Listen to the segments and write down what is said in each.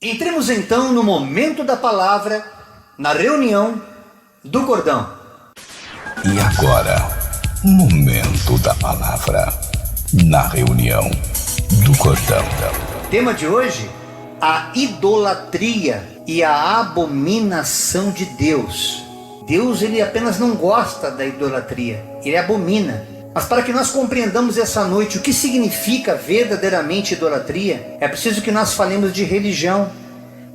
Entremos então no momento da palavra, na reunião do cordão. E agora, momento da palavra, na reunião do cordão. Tema de hoje, a idolatria e a abominação de Deus. Deus, ele apenas não gosta da idolatria, ele abomina. Mas para que nós compreendamos essa noite o que significa verdadeiramente idolatria, é preciso que nós falemos de religião,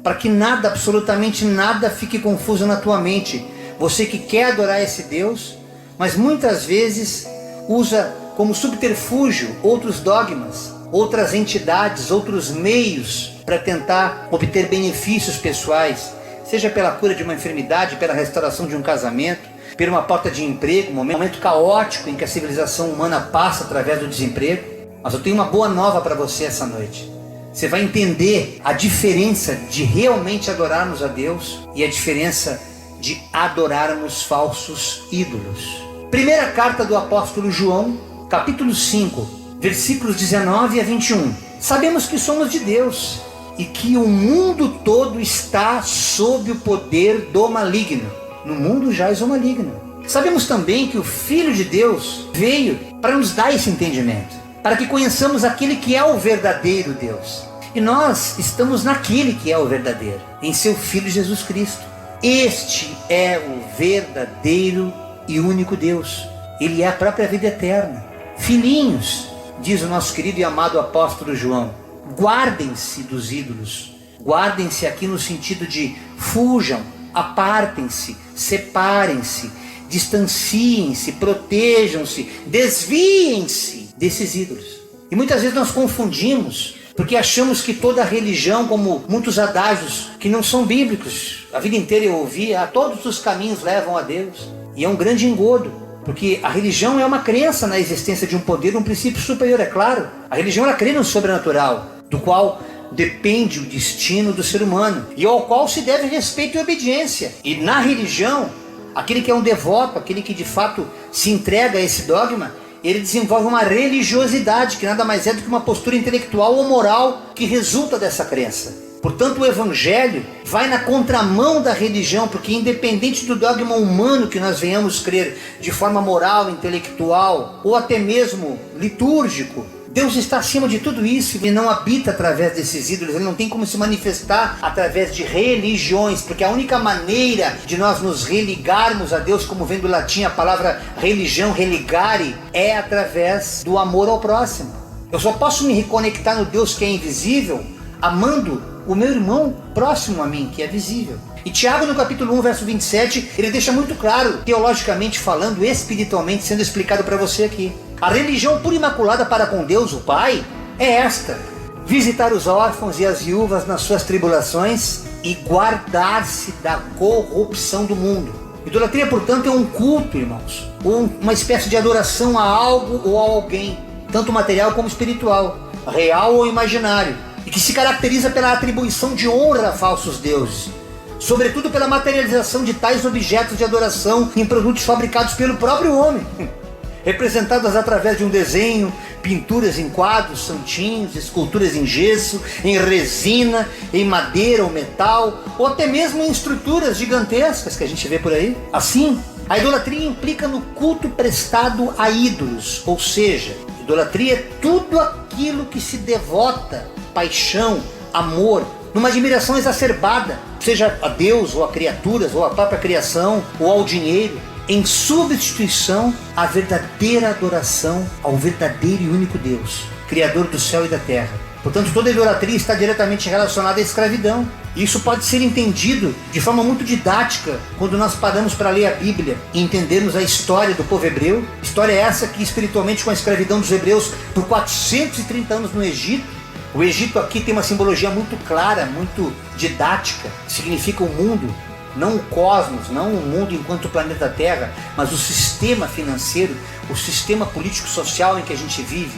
para que nada, absolutamente nada, fique confuso na tua mente. Você que quer adorar esse Deus, mas muitas vezes usa como subterfúgio outros dogmas, outras entidades, outros meios para tentar obter benefícios pessoais, seja pela cura de uma enfermidade, pela restauração de um casamento, por uma porta de emprego, um momento caótico em que a civilização humana passa através do desemprego. Mas eu tenho uma boa nova para você essa noite. Você vai entender a diferença de realmente adorarmos a Deus e a diferença de adorarmos falsos ídolos. Primeira carta do apóstolo João, capítulo 5, versículos 19 a 21. Sabemos que somos de Deus e que o mundo todo está sob o poder do maligno. No mundo jaz o maligno. Sabemos também que o Filho de Deus veio para nos dar esse entendimento, para que conheçamos aquele que é o verdadeiro Deus. E nós estamos naquele que é o verdadeiro, em seu Filho Jesus Cristo. Este é o verdadeiro e único Deus. Ele é a própria vida eterna. Filhinhos, diz o nosso querido e amado apóstolo João, guardem-se dos ídolos. Guardem-se aqui no sentido de fujam, apartem-se, separem-se, distanciem-se, protejam-se, desviem-se desses ídolos. E muitas vezes nós confundimos, porque achamos que toda religião, como muitos adágios que não são bíblicos, a vida inteira eu ouvi, todos os caminhos levam a Deus. E é um grande engodo, porque a religião é uma crença na existência de um poder, um princípio superior, é claro. A religião, ela crê no sobrenatural, do qual depende o destino do ser humano e ao qual se deve respeito e obediência. E na religião, aquele que é um devoto, aquele que de fato se entrega a esse dogma, ele desenvolve uma religiosidade que nada mais é do que uma postura intelectual ou moral que resulta dessa crença. Portanto, o evangelho vai na contramão da religião, porque independente do dogma humano que nós venhamos crer de forma moral, intelectual ou até mesmo litúrgico, Deus está acima de tudo isso e não habita através desses ídolos. Ele não tem como se manifestar através de religiões, porque a única maneira de nós nos religarmos a Deus, como vem do latim a palavra religião, religare, é através do amor ao próximo. Eu só posso me reconectar no Deus que é invisível amando o meu irmão próximo a mim, que é visível. E Tiago, no capítulo 1, verso 27, ele deixa muito claro, teologicamente falando, espiritualmente sendo explicado para você aqui. A religião pura e imaculada para com Deus, o Pai, é esta: visitar os órfãos e as viúvas nas suas tribulações e guardar-se da corrupção do mundo. Idolatria, portanto, é um culto, irmãos, ou uma espécie de adoração a algo ou a alguém, tanto material como espiritual, real ou imaginário, e que se caracteriza pela atribuição de honra a falsos deuses, sobretudo pela materialização de tais objetos de adoração em produtos fabricados pelo próprio homem, representadas através de um desenho, pinturas em quadros, santinhos, esculturas em gesso, em resina, em madeira ou metal, ou até mesmo em estruturas gigantescas que a gente vê por aí. Assim, a idolatria implica no culto prestado a ídolos, ou seja, idolatria é tudo aquilo que se devota, paixão, amor, numa admiração exacerbada, seja a Deus, ou a criaturas, ou a própria criação, ou ao dinheiro, em substituição à verdadeira adoração ao verdadeiro e único Deus, Criador do céu e da terra. Portanto, toda idolatria está diretamente relacionada à escravidão. E isso pode ser entendido de forma muito didática quando nós paramos para ler a Bíblia e entendermos a história do povo hebreu. História essa que espiritualmente, com a escravidão dos hebreus por 430 anos no Egito. O Egito aqui tem uma simbologia muito clara, muito didática, significa o mundo, não o cosmos, não o mundo enquanto planeta Terra, mas o sistema financeiro, o sistema político-social em que a gente vive.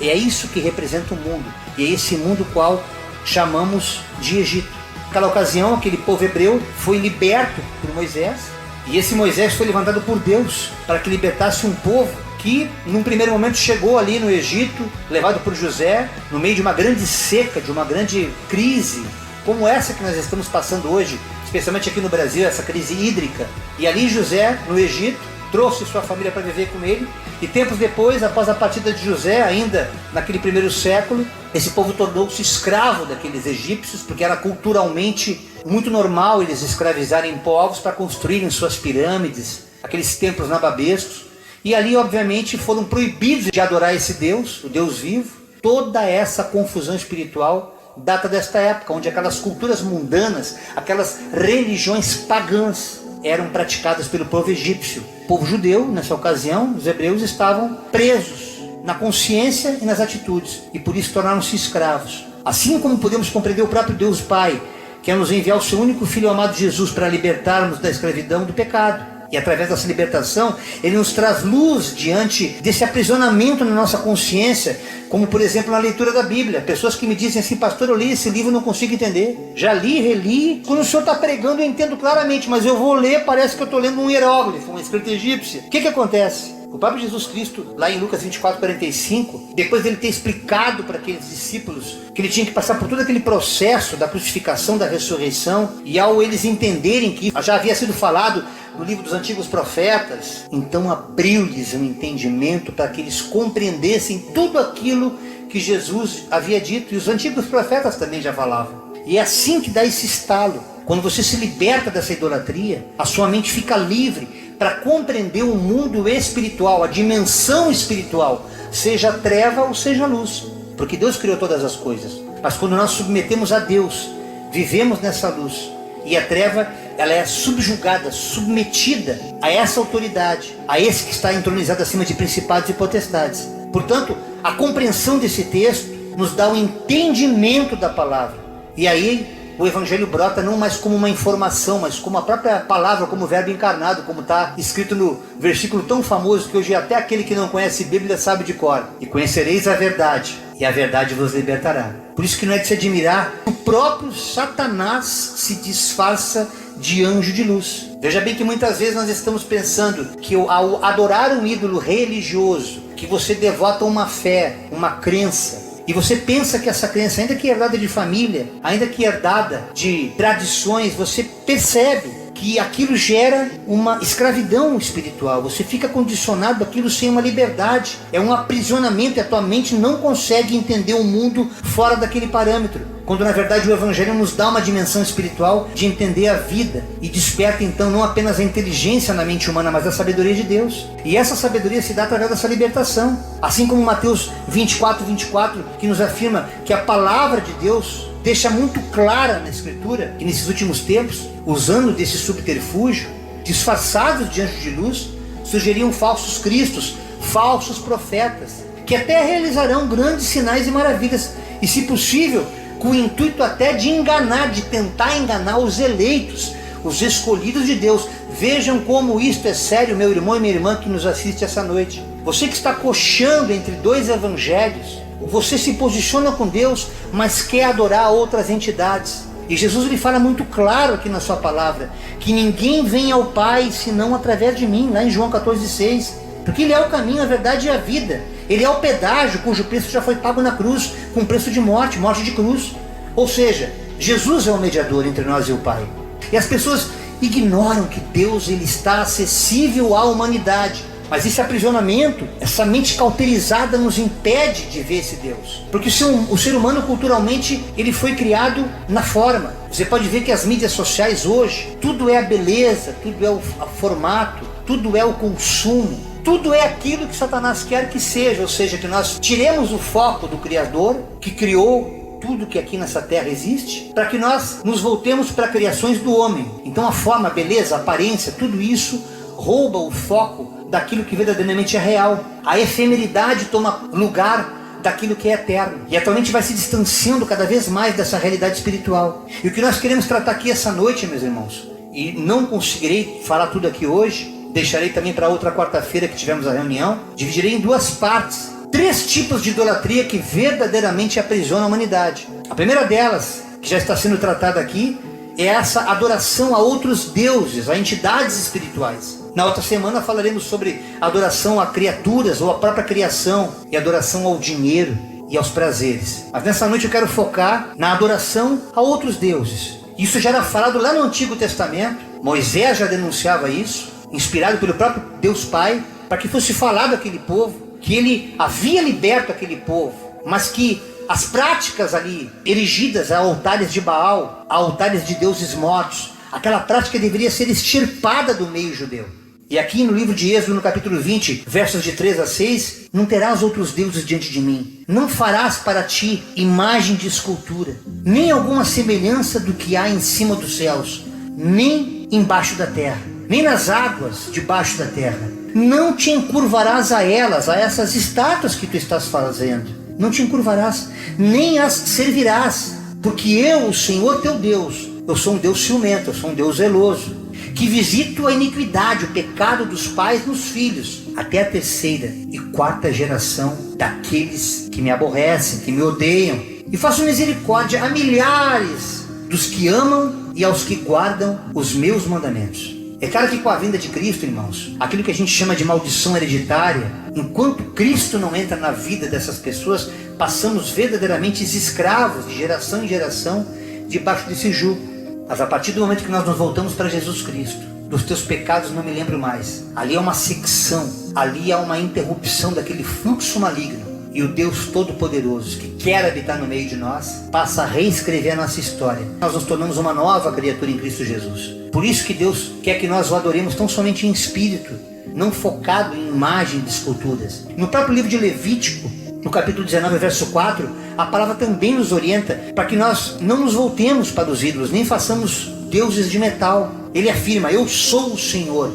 É isso que representa o mundo, e é esse mundo qual chamamos de Egito. Naquela ocasião, aquele povo hebreu foi liberto por Moisés, e esse Moisés foi levantado por Deus para que libertasse um povo que num primeiro momento chegou ali no Egito, levado por José, no meio de uma grande seca, de uma grande crise como essa que nós estamos passando hoje, especialmente aqui no Brasil, essa crise hídrica. E ali José, no Egito, trouxe sua família para viver com ele, e tempos depois, após a partida de José, ainda naquele primeiro século, esse povo tornou-se escravo daqueles egípcios, porque era culturalmente muito normal eles escravizarem povos para construírem suas pirâmides, aqueles templos nababescos, e ali obviamente foram proibidos de adorar esse Deus, o Deus vivo. Toda essa confusão espiritual data desta época, onde aquelas culturas mundanas, aquelas religiões pagãs eram praticadas pelo povo egípcio. O povo judeu, nessa ocasião, os hebreus, estavam presos na consciência e nas atitudes, e por isso tornaram-se escravos. Assim como podemos compreender o próprio Deus Pai, que é nos enviar o seu único Filho amado Jesus para libertar-nos da escravidão do pecado. E através dessa libertação, Ele nos traz luz diante desse aprisionamento na nossa consciência, como por exemplo na leitura da Bíblia. Pessoas que me dizem assim: pastor, eu li esse livro e não consigo entender. Já li, reli. Quando o senhor está pregando eu entendo claramente, mas eu vou ler, parece que eu estou lendo um hieróglifo, uma escrita egípcia. O que acontece? O próprio Jesus Cristo, lá em Lucas 24:45, depois dele ter explicado para aqueles discípulos que ele tinha que passar por todo aquele processo da crucificação, da ressurreição, e ao eles entenderem que já havia sido falado no livro dos antigos profetas, então abriu-lhes um entendimento para que eles compreendessem tudo aquilo que Jesus havia dito, e os antigos profetas também já falavam. E é assim que dá esse estalo. Quando você se liberta dessa idolatria, a sua mente fica livre para compreender o mundo espiritual, a dimensão espiritual, seja treva ou seja luz, porque Deus criou todas as coisas. Mas quando nós submetemos a Deus, vivemos nessa luz, e a treva, ela é subjugada, submetida a essa autoridade, a esse que está entronizado acima de principados e potestades. Portanto, a compreensão desse texto nos dá o entendimento da palavra, e aí o Evangelho brota não mais como uma informação, mas como a própria palavra, como o verbo encarnado, como está escrito no versículo tão famoso que hoje até aquele que não conhece Bíblia sabe de cor: e conhecereis a verdade, e a verdade vos libertará. Por isso que não é de se admirar, o próprio Satanás se disfarça de anjo de luz. Veja bem que muitas vezes nós estamos pensando que ao adorar um ídolo religioso, que você devota uma fé, uma crença, e você pensa que essa crença, ainda que herdada de família, ainda que herdada de tradições, você percebe que aquilo gera uma escravidão espiritual. Você fica condicionado àquilo sem uma liberdade. É um aprisionamento, e a tua mente não consegue entender o mundo fora daquele parâmetro. Quando na verdade o Evangelho nos dá uma dimensão espiritual de entender a vida, e desperta então não apenas a inteligência na mente humana, mas a sabedoria de Deus. E essa sabedoria se dá através dessa libertação. Assim como Mateus 24:24, que nos afirma que a palavra de Deus deixa muito clara na Escritura que nesses últimos tempos, usando desse subterfúgio, disfarçados de anjos de luz, surgiriam falsos cristos, falsos profetas, que até realizarão grandes sinais e maravilhas, e se possível, com o intuito até de enganar, de tentar enganar os eleitos, os escolhidos de Deus. Vejam como isto é sério, meu irmão e minha irmã que nos assiste essa noite. Você que está coxando entre dois evangelhos, você se posiciona com Deus, mas quer adorar outras entidades. E Jesus ele fala muito claro aqui na sua palavra, que ninguém vem ao Pai senão através de mim, lá em João 14:6. Porque Ele é o caminho, a verdade e a vida. Ele é o pedágio cujo preço já foi pago na cruz, com preço de morte, morte de cruz. Ou seja, Jesus é o mediador entre nós e o Pai. E as pessoas ignoram que Deus ele está acessível à humanidade. Mas esse aprisionamento, essa mente cauterizada nos impede de ver esse Deus. Porque o ser humano culturalmente ele foi criado na forma. Você pode ver que as mídias sociais hoje, tudo é a beleza, tudo é o formato, tudo é o consumo. Tudo é aquilo que Satanás quer que seja, ou seja, que nós tiremos o foco do Criador, que criou tudo que aqui nessa terra existe, para que nós nos voltemos para criações do homem. Então a forma, a beleza, a aparência, tudo isso rouba o foco daquilo que verdadeiramente é real. A efemeridade toma lugar daquilo que é eterno. E atualmente vai se distanciando cada vez mais dessa realidade espiritual. E o que nós queremos tratar aqui essa noite, meus irmãos, e não conseguirei falar tudo aqui hoje, deixarei também para outra quarta-feira que tivemos a reunião, dividirei em duas partes. 3 tipos de idolatria que verdadeiramente aprisionam a humanidade. A primeira delas, que já está sendo tratada aqui, é essa adoração a outros deuses, a entidades espirituais. Na outra semana falaremos sobre adoração a criaturas ou a própria criação e adoração ao dinheiro. e aos prazeres. Mas nessa noite eu quero focar na adoração a outros deuses. Isso já era falado lá no Antigo Testamento. Moisés já denunciava isso, inspirado pelo próprio Deus Pai, para que fosse falado àquele povo, que ele havia liberto aquele povo, mas que as práticas ali erigidas a altares de Baal, a altares de deuses mortos, aquela prática deveria ser extirpada do meio judeu. E aqui no livro de Êxodo, no capítulo 20, versos de 3 a 6, não terás outros deuses diante de mim. Não farás para ti imagem de escultura, nem alguma semelhança do que há em cima dos céus, nem embaixo da terra, nem nas águas debaixo da terra. Não te encurvarás a elas, a essas estátuas que tu estás fazendo. Não te encurvarás, nem as servirás, porque eu, o Senhor teu Deus, eu sou um Deus ciumento, eu sou um Deus zeloso, que visito a iniquidade, o pecado dos pais nos filhos, até a 3ª e 4ª geração daqueles que me aborrecem, que me odeiam. E faço misericórdia a milhares dos que amam e aos que guardam os meus mandamentos. É claro que com a vinda de Cristo, irmãos, aquilo que a gente chama de maldição hereditária, enquanto Cristo não entra na vida dessas pessoas, passamos verdadeiramente escravos de geração em geração debaixo desse jugo. Mas a partir do momento que nós nos voltamos para Jesus Cristo, dos teus pecados não me lembro mais. Ali é uma secção, ali há uma interrupção daquele fluxo maligno. E o Deus Todo-Poderoso, que quer habitar no meio de nós, passa a reescrever a nossa história. Nós nos tornamos uma nova criatura em Cristo Jesus. Por isso que Deus quer que nós o adoremos tão somente em espírito, não focado em imagem de esculturas. No próprio livro de Levítico, no capítulo 19, verso 4, a palavra também nos orienta para que nós não nos voltemos para os ídolos, nem façamos deuses de metal. Ele afirma: eu sou o Senhor,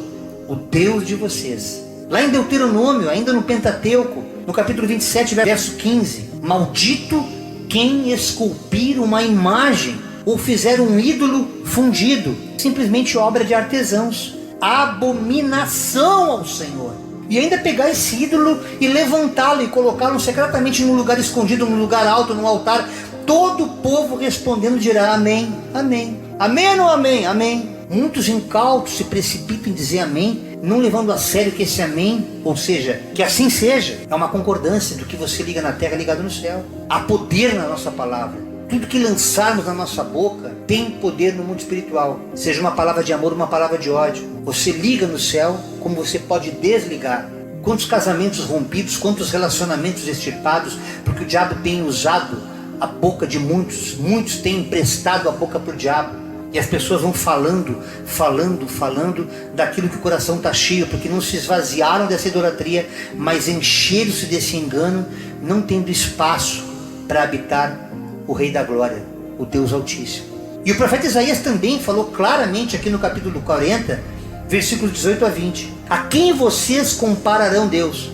o Deus de vocês. Lá em Deuteronômio, ainda no Pentateuco, no capítulo 27, verso 15, maldito quem esculpir uma imagem ou fizer um ídolo fundido, simplesmente obra de artesãos, abominação ao Senhor. E ainda pegar esse ídolo e levantá-lo e colocá-lo secretamente num lugar escondido, num lugar alto, num altar. Todo o povo respondendo dirá amém, amém. Amém ou não amém? Amém. Muitos incautos se precipitam em dizer amém, não levando a sério que esse amém, ou seja, que assim seja, é uma concordância do que você liga na terra ligado no céu. Há poder na nossa palavra. Tudo que lançarmos na nossa boca tem poder no mundo espiritual. Seja uma palavra de amor ou uma palavra de ódio. Você liga no céu, como você pode desligar. Quantos casamentos rompidos, quantos relacionamentos extirpados, porque o diabo tem usado a boca de muitos. Muitos têm emprestado a boca para o diabo. E as pessoas vão falando daquilo que o coração está cheio, porque não se esvaziaram dessa idolatria, mas encheram-se desse engano, não tendo espaço para habitar o Rei da Glória, o Deus Altíssimo. E o profeta Isaías também falou claramente aqui no capítulo 40, versículos 18 a 20. A quem vocês compararão Deus?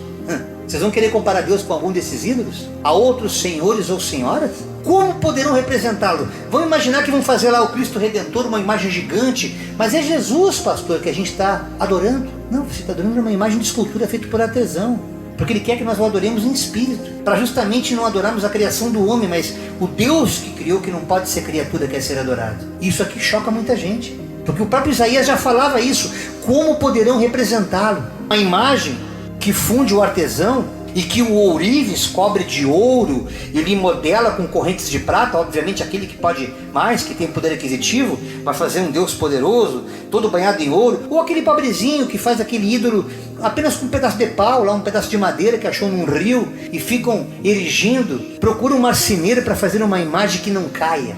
Vocês vão querer comparar Deus com algum desses ídolos? A outros senhores ou senhoras? Como poderão representá-lo? Vão imaginar que vão fazer lá o Cristo Redentor, uma imagem gigante, mas é Jesus, pastor, que a gente está adorando. Não, você está adorando uma imagem de escultura feita por artesão, porque Ele quer que nós o adoremos em espírito, para justamente não adorarmos a criação do homem, mas o Deus que criou, que não pode ser criatura, quer ser adorado. Isso aqui choca muita gente, porque o próprio Isaías já falava isso. Como poderão representá-lo? Uma imagem que funde o artesão e que o ourives cobre de ouro, ele modela com correntes de prata. Obviamente aquele que pode mais, que tem poder aquisitivo, vai fazer um Deus poderoso, todo banhado em ouro. Ou aquele pobrezinho que faz aquele ídolo apenas com um pedaço de pau, lá um pedaço de madeira que achou num rio, e ficam erigindo, procuram um marceneiro para fazer uma imagem que não caia,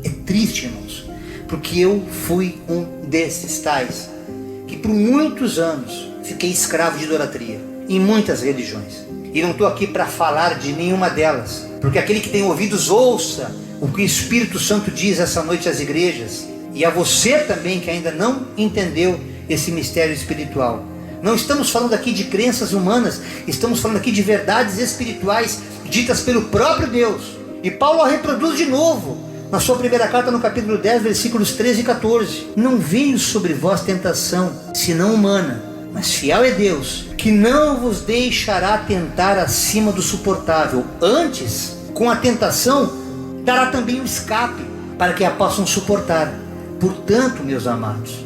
É triste, irmãos, porque eu fui um desses tais, que por muitos anos fiquei escravo de idolatria em muitas religiões. E não estou aqui para falar de nenhuma delas, porque aquele que tem ouvidos ouça o que o Espírito Santo diz essa noite às igrejas, e a você também que ainda não entendeu esse mistério espiritual. Não estamos falando aqui de crenças humanas, estamos falando aqui de verdades espirituais ditas pelo próprio Deus. E Paulo a reproduz de novo na sua primeira carta, no capítulo 10, versículos 13 e 14. Não veio sobre vós tentação, senão humana, mas fiel é Deus, que não vos deixará tentar acima do suportável. Antes, com a tentação, dará também o escape, para que a possam suportar. Portanto, meus amados,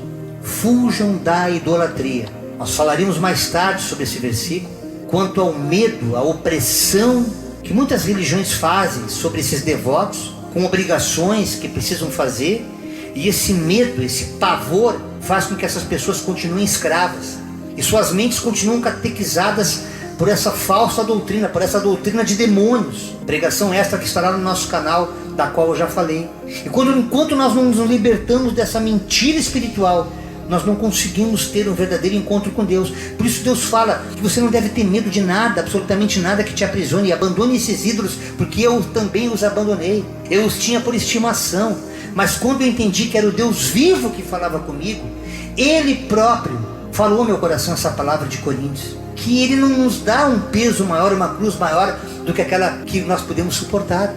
fujam da idolatria. Nós falaremos mais tarde sobre esse versículo, quanto ao medo, à opressão que muitas religiões fazem sobre esses devotos, com obrigações que precisam fazer, e esse medo, esse pavor faz com que essas pessoas continuem escravas, e suas mentes continuam catequizadas por essa falsa doutrina, por essa doutrina de demônios. Pregação extra que estará no nosso canal, da qual eu já falei. E enquanto nós não nos libertamos dessa mentira espiritual, nós não conseguimos ter um verdadeiro encontro com Deus. Por isso Deus fala que você não deve ter medo de nada, absolutamente nada que te aprisione. E abandone esses ídolos, porque eu também os abandonei. Eu os tinha por estimação. Mas quando eu entendi que era o Deus vivo que falava comigo, Ele próprio falou ao meu coração essa palavra de Coríntios, que Ele não nos dá um peso maior, uma cruz maior do que aquela que nós podemos suportar.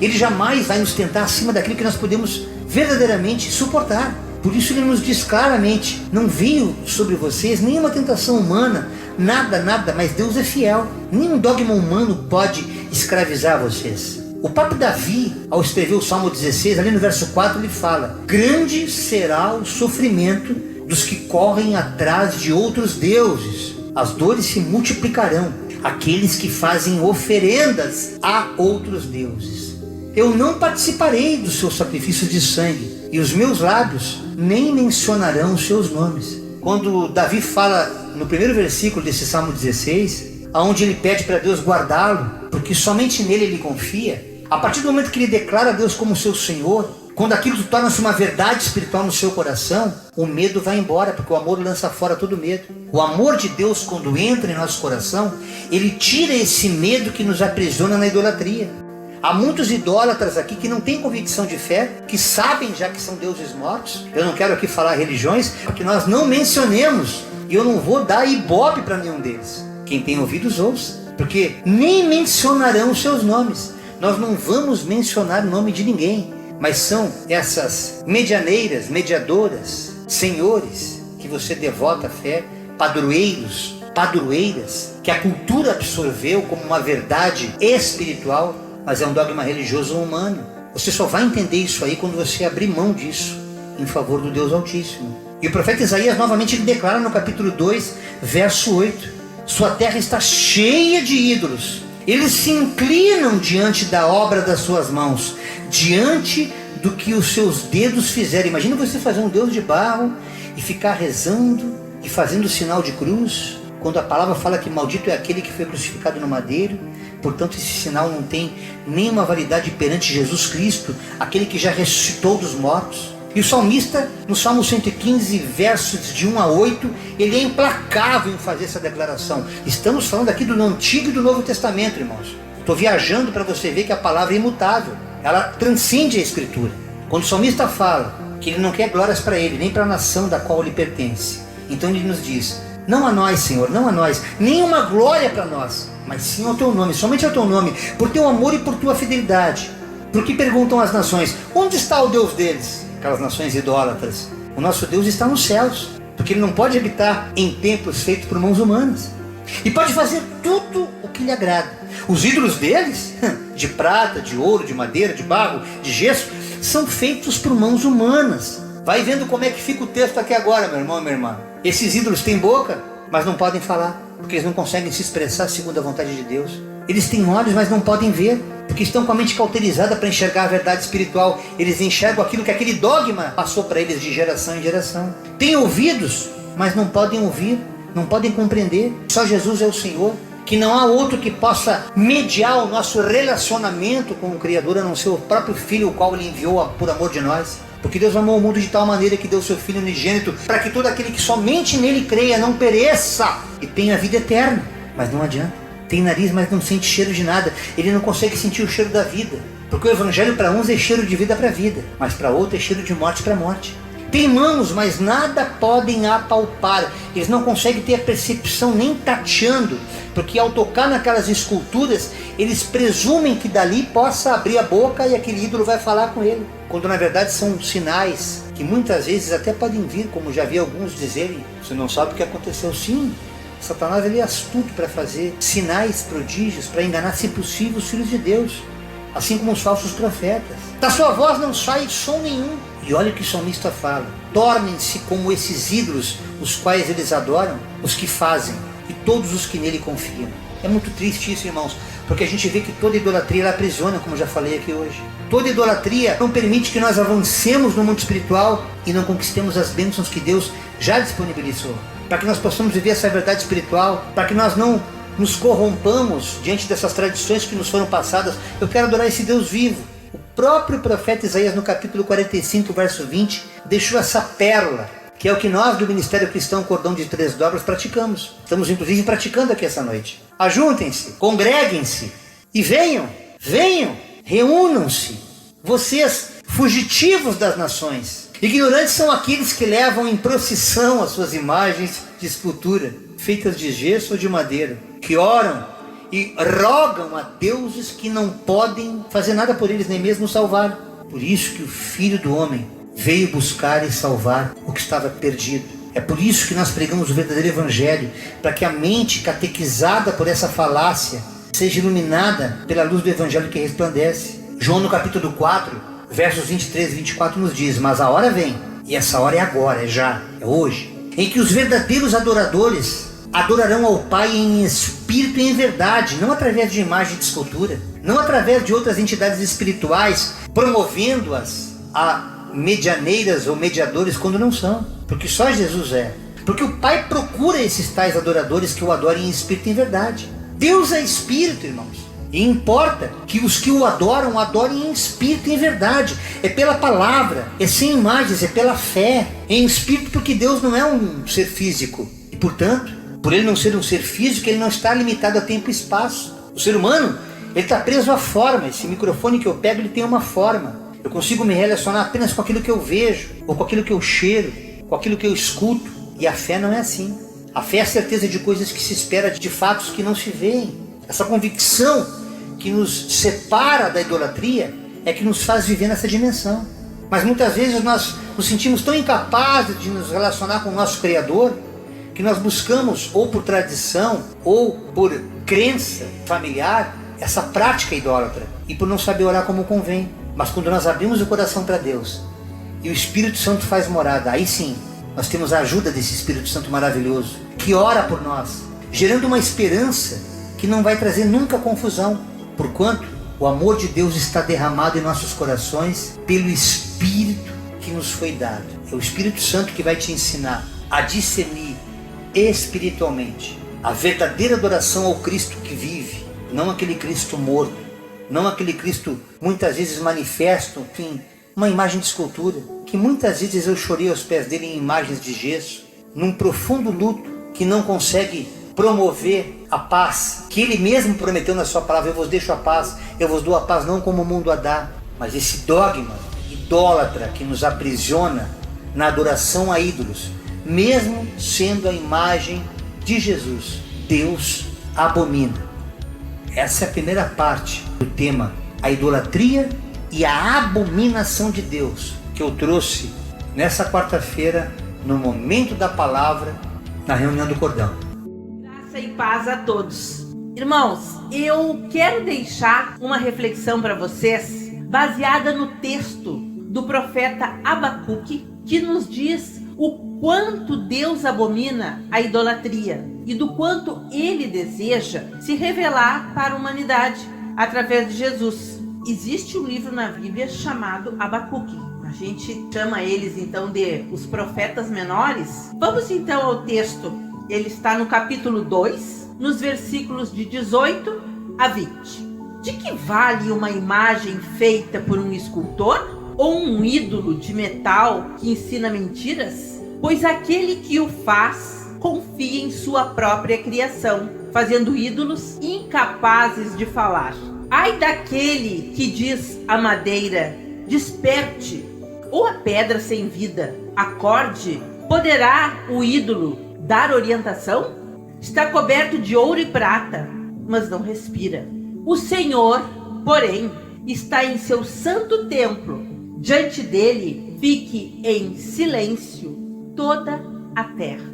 Ele jamais vai nos tentar acima daquilo que nós podemos verdadeiramente suportar. Por isso Ele nos diz claramente: não veio sobre vocês nenhuma tentação humana, nada, mas Deus é fiel. Nenhum dogma humano pode escravizar vocês. O próprio Davi, ao escrever o Salmo 16, ali no verso 4, ele fala: grande será o sofrimento dos que correm atrás de outros deuses. As dores se multiplicarão, aqueles que fazem oferendas a outros deuses. Eu não participarei dos seus sacrifícios de sangue, e os meus lábios nem mencionarão os seus nomes. Quando Davi fala no primeiro versículo desse Salmo 16, onde ele pede para Deus guardá-lo, porque somente nele ele confia, a partir do momento que ele declara Deus como seu Senhor, quando aquilo torna-se uma verdade espiritual no seu coração, o medo vai embora, porque o amor lança fora todo medo. O amor de Deus, quando entra em nosso coração, ele tira esse medo que nos aprisiona na idolatria. Há muitos idólatras aqui que não têm convicção de fé, que sabem já que são deuses mortos. Eu não quero aqui falar religiões, porque nós não mencionemos, e eu não vou dar ibope para nenhum deles. Quem tem ouvidos ouça, porque nem mencionarão os seus nomes. Nós não vamos mencionar o nome de ninguém, mas são essas medianeiras, mediadoras, senhores que você devota a fé, padroeiros, padroeiras, que a cultura absorveu como uma verdade espiritual, mas é um dogma religioso humano. Você só vai entender isso aí quando você abrir mão disso em favor do Deus Altíssimo. E o profeta Isaías novamente ele declara no capítulo 2, verso 8: sua terra está cheia de ídolos, eles se inclinam diante da obra das suas mãos, diante do que os seus dedos fizeram. Imagina você fazer um Deus de barro e ficar rezando e fazendo o sinal de cruz, quando a palavra fala que maldito é aquele que foi crucificado no madeiro. Portanto, esse sinal não tem nenhuma validade perante Jesus Cristo, aquele que já ressuscitou dos mortos. E o salmista, no Salmo 115, versos de 1 a 8, ele é implacável em fazer essa declaração. Estamos falando aqui do Antigo e do Novo Testamento, irmãos. Estou viajando para você ver que a palavra é imutável. Ela transcende a Escritura. Quando o salmista fala que ele não quer glórias para ele, nem para a nação da qual ele pertence, então ele nos diz: não a nós, Senhor, não a nós, nenhuma glória para nós, mas sim ao teu nome, somente ao teu nome, por teu amor e por tua fidelidade. Porque perguntam as nações: onde está o Deus deles? Aquelas nações idólatras. O nosso Deus está nos céus, porque Ele não pode habitar em templos feitos por mãos humanas, e pode fazer tudo o que lhe agrada. Os ídolos deles, de prata, de ouro, de madeira, de barro, de gesso, são feitos por mãos humanas. Vai vendo como é que fica o texto aqui agora, meu irmão e minha irmã. Esses ídolos têm boca, mas não podem falar, porque eles não conseguem se expressar segundo a vontade de Deus. Eles têm olhos, mas não podem ver, porque estão com a mente cauterizada para enxergar a verdade espiritual. Eles enxergam aquilo que aquele dogma passou para eles de geração em geração. Têm ouvidos, mas não podem ouvir, não podem compreender. Só Jesus é o Senhor, que não há outro que possa mediar o nosso relacionamento com o Criador, a não ser o próprio Filho, o qual Ele enviou por amor de nós. Porque Deus amou o mundo de tal maneira que deu seu Filho unigênito, para que todo aquele que somente nele creia não pereça e tenha vida eterna. Mas não adianta. Tem nariz, mas não sente cheiro de nada. Ele não consegue sentir o cheiro da vida, porque o evangelho para uns é cheiro de vida para vida, mas para outros é cheiro de morte para morte. Tem mãos, mas nada podem apalpar. Eles não conseguem ter a percepção nem tateando, porque ao tocar naquelas esculturas, eles presumem que dali possa abrir a boca e aquele ídolo vai falar com ele, quando na verdade são sinais que muitas vezes até podem vir, como já vi alguns dizerem: você não sabe o que aconteceu. Sim, Satanás ele é astuto para fazer sinais, prodígios, para enganar, se possível, os filhos de Deus, assim como os falsos profetas. Da sua voz não sai som nenhum. E olha o que o salmista fala: tornem-se como esses ídolos, os quais eles adoram, os que fazem, e todos os que nele confiam. É muito triste isso, irmãos, porque a gente vê que toda idolatria ela aprisiona, como já falei aqui hoje. Toda idolatria não permite que nós avancemos no mundo espiritual e não conquistemos as bênçãos que Deus já disponibilizou. Para que nós possamos viver essa verdade espiritual, para que nós não nos corrompamos diante dessas tradições que nos foram passadas. Eu quero adorar esse Deus vivo. O próprio profeta Isaías, no capítulo 45, verso 20, deixou essa pérola, que é o que nós do Ministério Cristão Cordão de Três Dobras praticamos. Estamos inclusive praticando aqui essa noite. Ajuntem-se, congreguem-se e venham, reúnam-se, vocês fugitivos das nações. Ignorantes são aqueles que levam em procissão as suas imagens de escultura, feitas de gesso ou de madeira, que oram e rogam a deuses que não podem fazer nada por eles, nem mesmo salvar. Por isso que o Filho do Homem veio buscar e salvar o que estava perdido. É por isso que nós pregamos o verdadeiro Evangelho, para que a mente catequizada por essa falácia seja iluminada pela luz do Evangelho que resplandece. João, no capítulo 4, versos 23 e 24 nos diz: mas a hora vem, e essa hora é agora, é já, é hoje, em que os verdadeiros adoradores adorarão ao Pai em espírito e em verdade, não através de imagem de escultura, não através de outras entidades espirituais, promovendo-as a medianeiras ou mediadores quando não são, porque só Jesus é. Porque o Pai procura esses tais adoradores que o adorem em espírito e em verdade. Deus é espírito, irmãos, e importa que os que o adoram, adorem em espírito e em verdade. É pela palavra, é sem imagens, é pela fé, em espírito, porque Deus não é um ser físico, e portanto, por ele não ser um ser físico, ele não está limitado a tempo e espaço. O ser humano, ele está preso à forma. Esse microfone que eu pego, ele tem uma forma. Eu consigo me relacionar apenas com aquilo que eu vejo, ou com aquilo que eu cheiro, com aquilo que eu escuto. E a fé não é assim. A fé é a certeza de coisas que se espera, de fatos que não se veem. Essa convicção que nos separa da idolatria é que nos faz viver nessa dimensão. Mas muitas vezes nós nos sentimos tão incapazes de nos relacionar com o nosso Criador, que nós buscamos, ou por tradição, ou por crença familiar, essa prática idólatra, e por não saber orar como convém. Mas quando nós abrimos o coração para Deus, e o Espírito Santo faz morada, aí sim, nós temos a ajuda desse Espírito Santo maravilhoso, que ora por nós, gerando uma esperança que não vai trazer nunca confusão, porquanto o amor de Deus está derramado em nossos corações pelo Espírito que nos foi dado. É o Espírito Santo que vai te ensinar a discernir espiritualmente a verdadeira adoração ao Cristo que vive, não aquele Cristo morto, não aquele Cristo muitas vezes manifesto, enfim, uma imagem de escultura, que muitas vezes eu chorei aos pés dele em imagens de gesso, num profundo luto, que não consegue promover a paz, que ele mesmo prometeu na sua palavra: eu vos deixo a paz, eu vos dou a paz não como o mundo a dá. Mas esse dogma idólatra que nos aprisiona na adoração a ídolos, mesmo sendo a imagem de Jesus, Deus abomina. Essa é a primeira parte do tema, a idolatria e a abominação de Deus, que eu trouxe nessa quarta-feira, no momento da palavra, na reunião do Cordão. Graça e paz a todos. Irmãos, eu quero deixar uma reflexão para vocês, baseada no texto do profeta Abacuque, que nos diz o quanto Deus abomina a idolatria e do quanto ele deseja se revelar para a humanidade através de Jesus. Existe um livro na Bíblia chamado Abacuque. A gente chama eles então de os profetas menores. Vamos então ao texto. Ele está no capítulo 2, nos versículos de 18 a 20. De que vale uma imagem feita por um escultor ou um ídolo de metal que ensina mentiras? Pois aquele que o faz confia em sua própria criação, fazendo ídolos incapazes de falar. Ai daquele que diz à madeira: desperte, ou a pedra sem vida: acorde. Poderá o ídolo dar orientação? Está coberto de ouro e prata, mas não respira. O Senhor, porém, está em seu santo templo. Diante dele fique em silêncio toda a terra.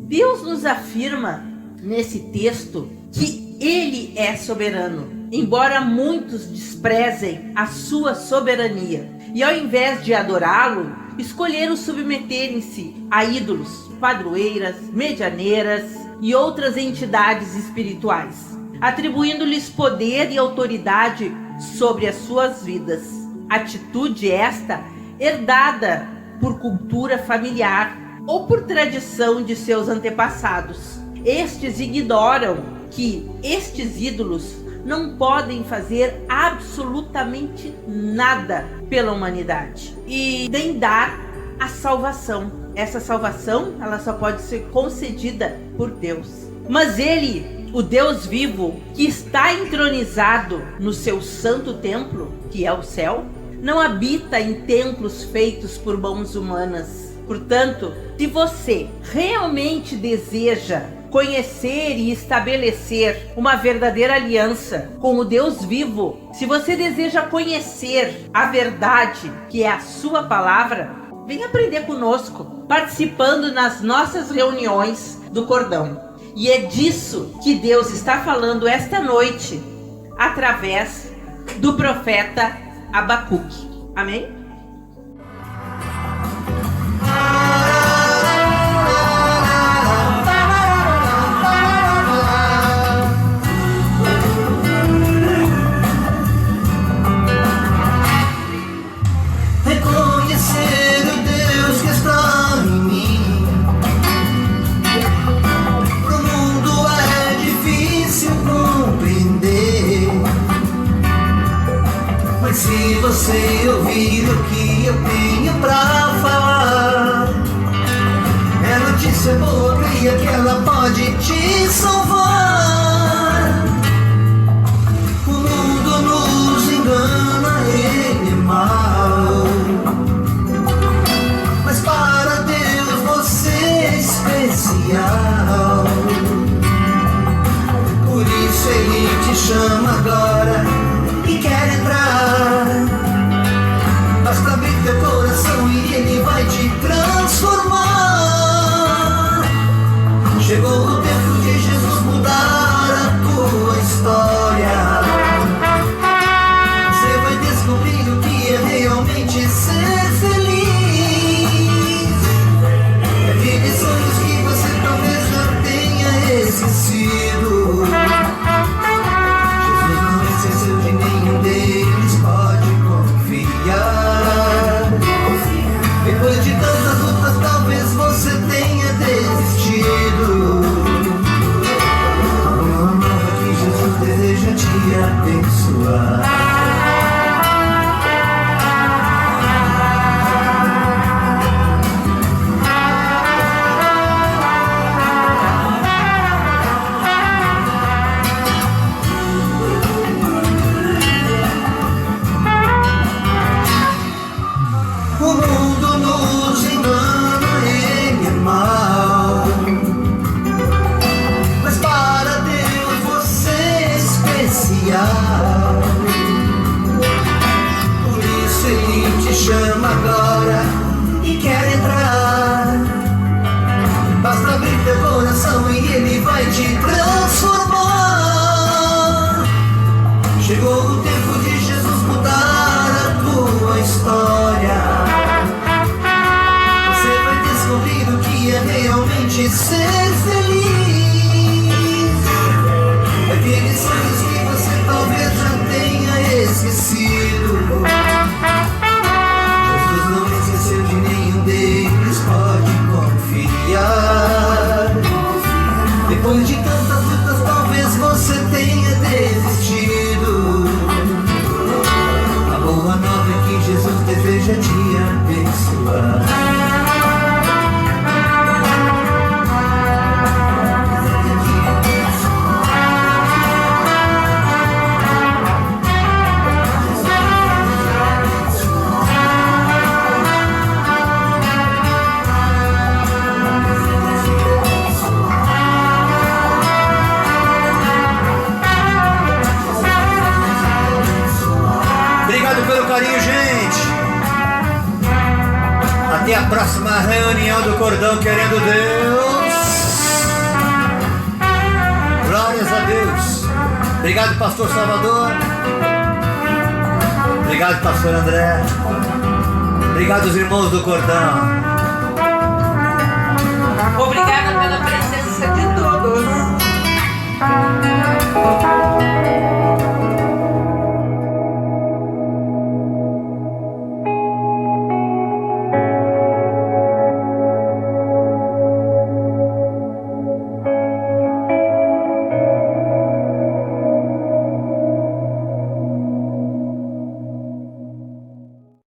Deus nos afirma nesse texto que ele é soberano, embora muitos desprezem a sua soberania e, ao invés de adorá-lo, escolheram submeterem-se a ídolos, padroeiras, medianeiras e outras entidades espirituais. atribuindo-lhes poder e autoridade sobre as suas vidas. Atitude esta herdada por cultura familiar ou por tradição de seus antepassados. Estes ignoram que estes ídolos não podem fazer absolutamente nada pela humanidade e nem dar a salvação. Essa salvação, ela só pode ser concedida por Deus. Mas Ele, o Deus vivo, que está entronizado no seu santo templo, que é o céu, não habita em templos feitos por mãos humanas. Portanto, se você realmente deseja conhecer e estabelecer uma verdadeira aliança com o Deus vivo, se você deseja conhecer a verdade, que é a sua palavra, vem aprender conosco, participando nas nossas reuniões do Cordão. E é disso que Deus está falando esta noite, através do profeta Abacuque. Amém? Reconhecer o Deus que está em mim. Pro mundo é difícil compreender, mas se você ouvir o que eu tenho pra falar, é notícia boa, creia que ela pode te salvar. O mundo nos engana, ele é mau, mas para Deus você é especial. Por isso Ele te chama agora e quer entrar. Basta abrir teu coração e Ele vai te transformar. Chegou o tempo de Jesus mudar a tua história. Você vai descobrir o que é realmente ser feliz. Aqueles sonhos que você talvez já tenha esquecido, Jesus não esqueceu de nenhum deles, pode confiar. Depois de tantas lutas talvez você tenha desistido. Uma nova que Jesus deseja te abençoar. O mundo nos engana, ele é mau, mas para Deus você é especial. Por isso Ele te chama agora e quer entrar. Basta abrir teu coração e Ele vai te transformar. Chegou o tempo de Jesus mudar a tua história. Descobrir o que é realmente ser feliz. Aqueles sonhos que você talvez já tenha esquecido, Jesus não esqueceu de nenhum deles, pode confiar. Depois de tantas lutas talvez você tenha desistido. A boa nova é que Jesus deseja te abençoar. Pelo carinho, gente. Até a próxima reunião do Cordão, querendo Deus. Glórias a Deus. Obrigado, pastor Salvador. Obrigado, pastor André. Obrigado, os irmãos do Cordão. Obrigada pela presença de todos. Música